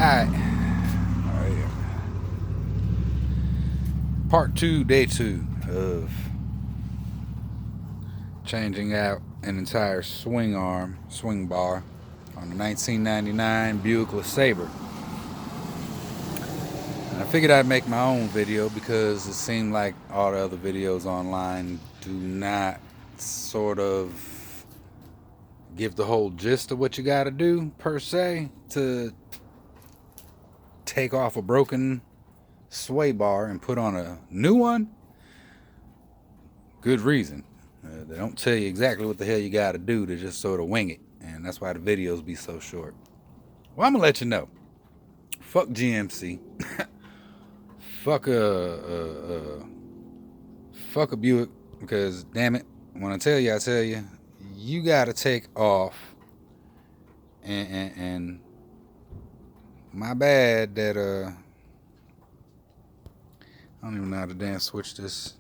Alright. Part 2, day 2 of changing out an entire swing bar on the 1999 Buick Lesabre. And I figured I'd make my own video because it seemed like all the other videos online do not sort of give the whole gist of what you gotta do, per se, to take off a broken sway bar and put on a new one. Good reason. They don't tell you exactly what the hell you gotta do to just sort of wing it, and that's why the videos be so short. Well, I'm gonna let you know. Fuck GMC. Fuck a Buick, because damn it, when I tell you, you gotta take off. And my bad that I don't even know how to damn switch this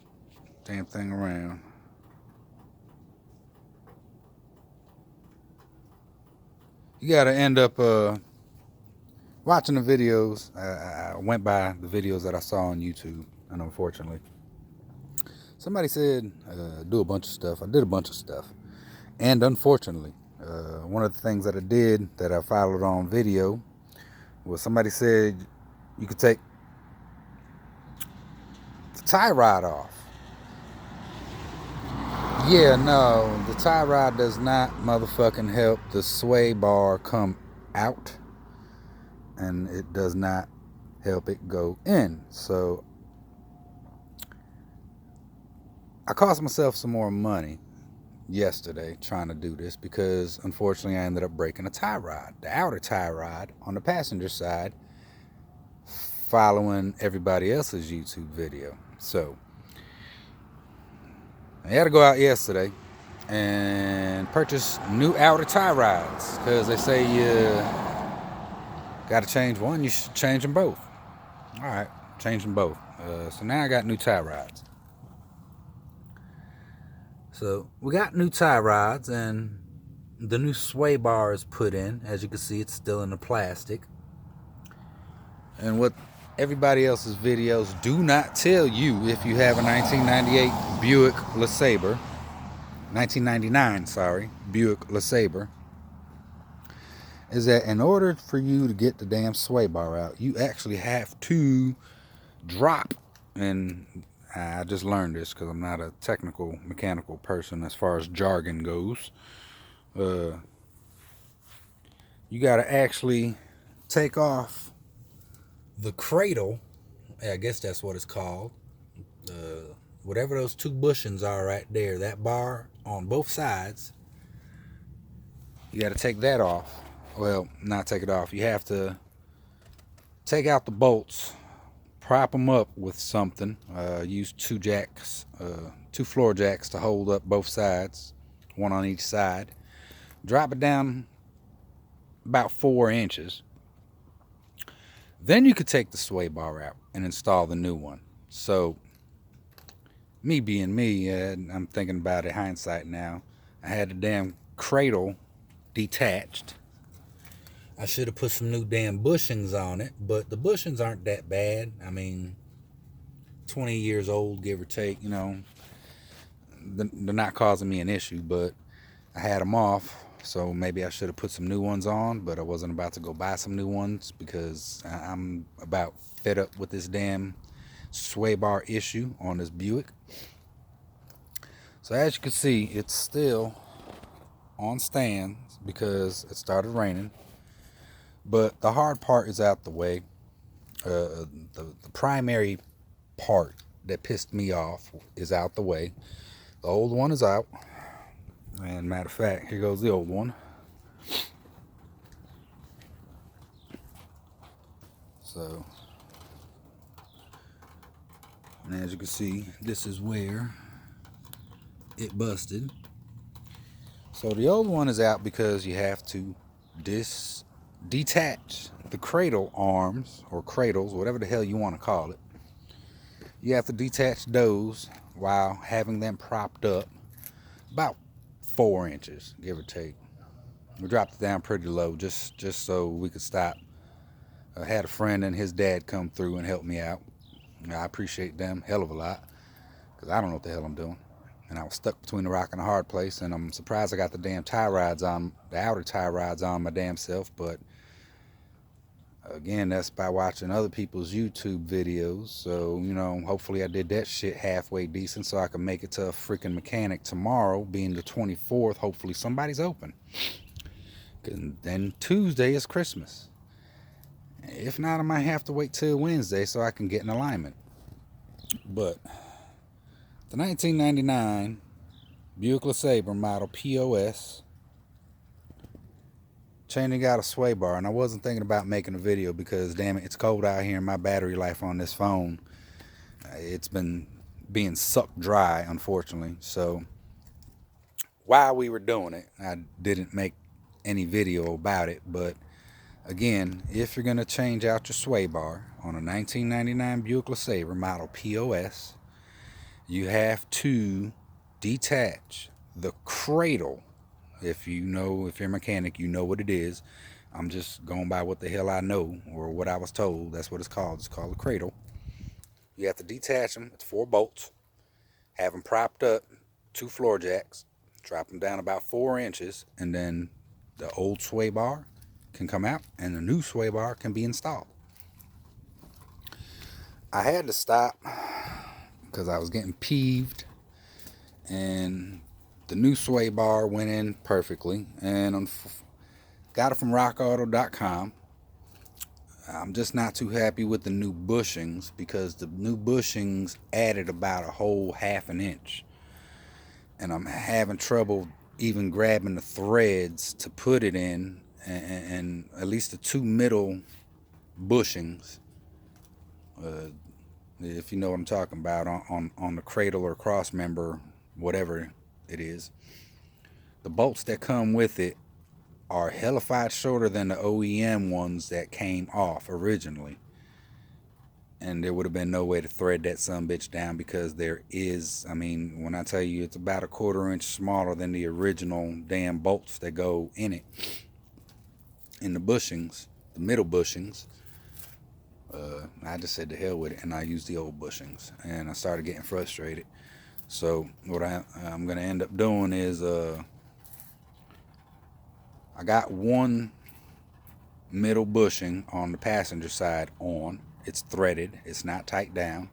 damn thing around. You gotta end up watching the videos. I went by the videos that I saw on YouTube, and unfortunately, somebody said do a bunch of stuff. I did a bunch of stuff, and unfortunately, one of the things that I did that I followed on video was somebody said you could take the tie rod off. Yeah, no, the tie rod does not motherfucking help the sway bar come out, and it does not help it go in. So I cost myself some more money yesterday trying to do this because unfortunately I ended up breaking a tie rod, the outer tie rod on the passenger side, following everybody else's YouTube video. So I had to go out yesterday and purchase new outer tie rods because they say you got to change one, you should change them both. All right, change them both. So now I got new tie rods. So we got new tie rods and the new sway bar is put in. As you can see, it's still in the plastic. And what everybody else's videos do not tell you, if you have a 1998 Buick Lesabre, 1999, sorry, Buick Lesabre, is that in order for you to get the damn sway bar out, you actually have to drop, and I just learned this because I'm not a technical mechanical person as far as jargon goes. You got to actually take off the cradle, I guess that's what it's called, whatever those two bushings are right there, that bar on both sides, you got to take that off. Well, not take it off, you have to take out the bolts, prop them up with something, use two floor jacks to hold up both sides, one on each side, drop it down about 4 inches. Then you could take the sway bar out and install the new one. So, me being me, I'm thinking about it, hindsight now, I had the damn cradle detached. I should have put some new damn bushings on it, but the bushings aren't that bad. I mean, 20 years old, give or take, you know. They're not causing me an issue, but I had them off. So maybe I should have put some new ones on, but I wasn't about to go buy some new ones because I'm about fed up with this damn sway bar issue on this Buick. So as you can see, it's still on stands because it started raining. But the hard part is out the way. The primary part that pissed me off is out the way. The old one is out. And matter of fact, here goes the old one. So, and as you can see, this is where it busted. So the old one is out because you have to detach the cradle arms, or cradles, whatever the hell you want to call it. You have to detach those while having them propped up about 4 inches, give or take. We dropped it down pretty low just so we could stop I had a friend and his dad come through and help me out. I appreciate them hell of a lot because I don't know what the hell I'm doing. And I was stuck between a rock and a hard place, and I'm surprised I got the damn tie rods on, the outer tie rods on my damn self. But again, that's by watching other people's YouTube videos. So, you know, hopefully I did that shit halfway decent so I can make it to a freaking mechanic tomorrow, being the 24th. Hopefully somebody's open. And then Tuesday is Christmas. If not, I might have to wait till Wednesday so I can get in alignment. But the 1999 Buick Lesabre model POS changing out a sway bar, and I wasn't thinking about making a video because damn it, it's cold out here and my battery life on this phone, it's been being sucked dry, unfortunately. So while we were doing it, I didn't make any video about it. But again, if you're going to change out your sway bar on a 1999 Buick Lesabre model POS, you have to detach the cradle. If you know, if you're a mechanic, you know what it is. I'm just going by what the hell I know or what I was told. That's what it's called. It's called a cradle. You have to detach them. It's 4 bolts. Have them propped up, 2 floor jacks. Drop them down about 4 inches, and then the old sway bar can come out and the new sway bar can be installed. I had to stop because I was getting peeved, and the new sway bar went in perfectly, and got it from rockauto.com. I'm just not too happy with the new bushings because the new bushings added about a whole 1/2 inch, and I'm having trouble even grabbing the threads to put it in, and at least the 2 middle bushings, if you know what I'm talking about, on the cradle or cross member, whatever it is, the bolts that come with it are hellified shorter than the OEM ones that came off originally, and there would have been no way to thread that sumbitch down because there is, I mean, when I tell you it's about a 1/4 inch smaller than the original damn bolts that go in it, in the bushings, the middle bushings. I just said to hell with it, and I used the old bushings, and I started getting frustrated. So what I'm going to end up doing is I got one middle bushing on the passenger side on. It's threaded. It's not tight down.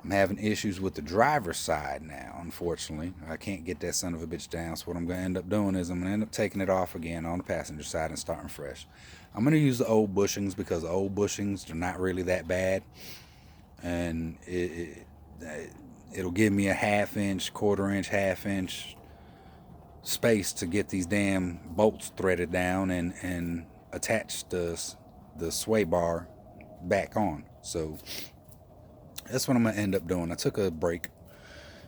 I'm having issues with the driver's side now, unfortunately. I can't get that son of a bitch down. So what I'm going to end up doing is I'm going to end up taking it off again on the passenger side and starting fresh. I'm going to use the old bushings because the old bushings are not really that bad. And it'll give me a 1/2 inch, 1/4 inch, 1/2 inch space to get these damn bolts threaded down and attach the sway bar back on. So that's what I'm going to end up doing. I took a break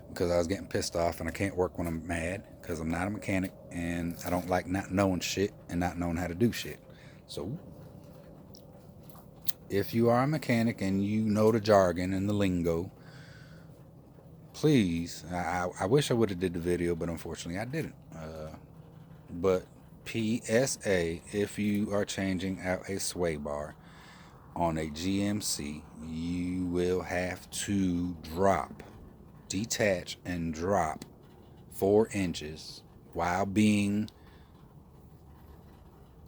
because I was getting pissed off, and I can't work when I'm mad because I'm not a mechanic, and I don't like not knowing shit and not knowing how to do shit. So if you are a mechanic and you know the jargon and the lingo, please, I wish I would have did the video, but unfortunately I didn't. But PSA, if you are changing out a sway bar on a GMC, you will have to detach and drop 4 inches while being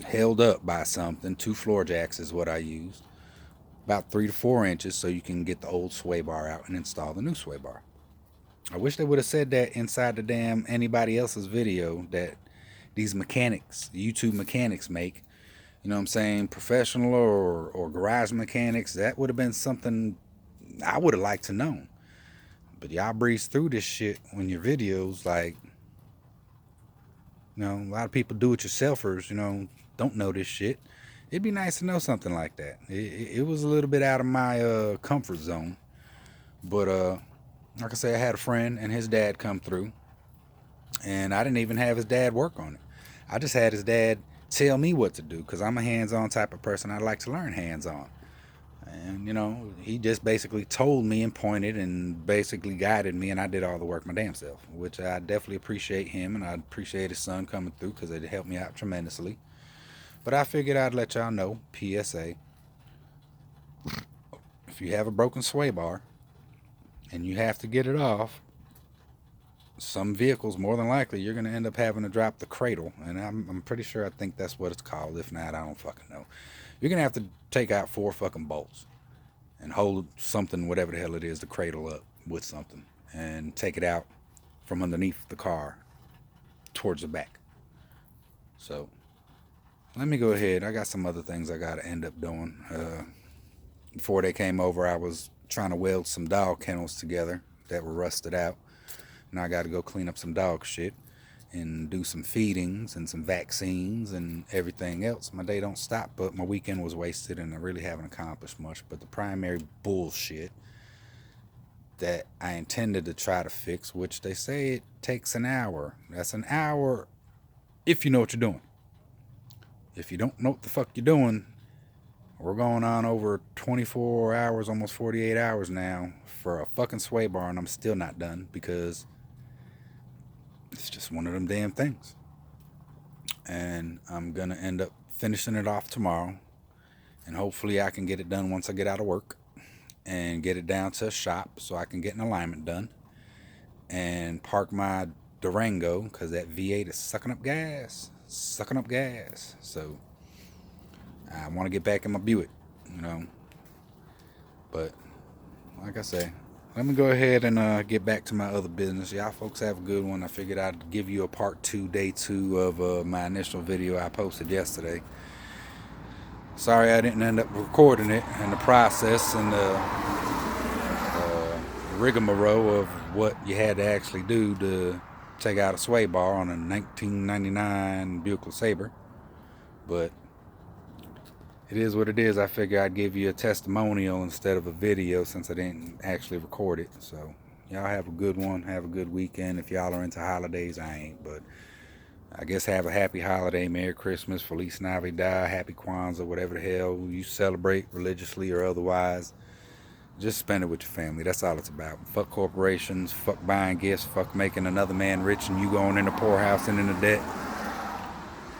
held up by something. 2 floor jacks is what I used. About 3 to 4 inches so you can get the old sway bar out and install the new sway bar. I wish they would have said that inside the damn anybody else's video that these mechanics, YouTube mechanics make. You know what I'm saying? Professional or garage mechanics. That would have been something I would have liked to know. But y'all breeze through this shit on your videos like, you know, a lot of people do-it-yourselfers, you know, don't know this shit. It'd be nice to know something like that. It was a little bit out of my comfort zone. But like I say, I had a friend and his dad come through, and I didn't even have his dad work on it. I just had his dad tell me what to do because I'm a hands-on type of person. I like to learn hands-on. And, you know, he just basically told me and pointed and basically guided me, and I did all the work my damn self, which I definitely appreciate him, and I appreciate his son coming through because it helped me out tremendously. But I figured I'd let y'all know, PSA, if you have a broken sway bar and you have to get it off, some vehicles, more than likely, you're going to end up having to drop the cradle. And I'm pretty sure I think that's what it's called. If not, I don't fucking know. You're going to have to take out 4 fucking bolts and hold something, whatever the hell it is, the cradle up with something and take it out from underneath the car towards the back. So let me go ahead. I got some other things I got to end up doing. Before they came over, I was trying to weld some dog kennels together that were rusted out. Now I got to go clean up some dog shit and do some feedings and some vaccines and everything else. My day don't stop, but my weekend was wasted and I really haven't accomplished much. But the primary bullshit that I intended to try to fix, which they say it takes an hour. That's an hour if you know what you're doing. If you don't know what the fuck you're doing, we're going on over 24 hours, almost 48 hours now for a fucking sway bar, and I'm still not done because it's just one of them damn things. And I'm going to end up finishing it off tomorrow, and hopefully I can get it done once I get out of work and get it down to a shop so I can get an alignment done and park my Durango because that V8 is sucking up gas. So I want to get back in my Buick, But like I say, let me go ahead and get back to my other business. Y'all folks have a good one. I figured I'd give you a part 2, day 2 of my initial video I posted yesterday. Sorry I didn't end up recording it and the process and the rigmarole of what you had to actually do to take out a sway bar on a 1999 Buick Lesabre. But it is what it is. I figure I'd give you a testimonial instead of a video since I didn't actually record it. So y'all have a good one. Have a good weekend. If y'all are into holidays, I ain't. But I guess have a happy holiday. Merry Christmas, Feliz Navidad, Happy Kwanzaa, whatever the hell you celebrate religiously or otherwise. Just spend it with your family. That's all it's about. Fuck corporations. Fuck buying gifts. Fuck making another man rich and you going in the poorhouse and into debt.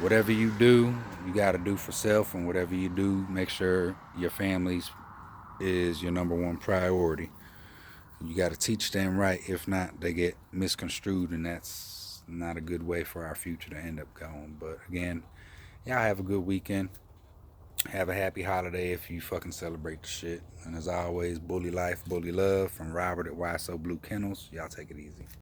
Whatever you do, you got to do for self, and whatever you do, make sure your family's is your number one priority. You got to teach them right. If not, they get misconstrued, and that's not a good way for our future to end up going. But again, y'all have a good weekend. Have a happy holiday if you fucking celebrate the shit. And as always, bully life, bully love. From Robert at YSO Blue Kennels. Y'all take it easy.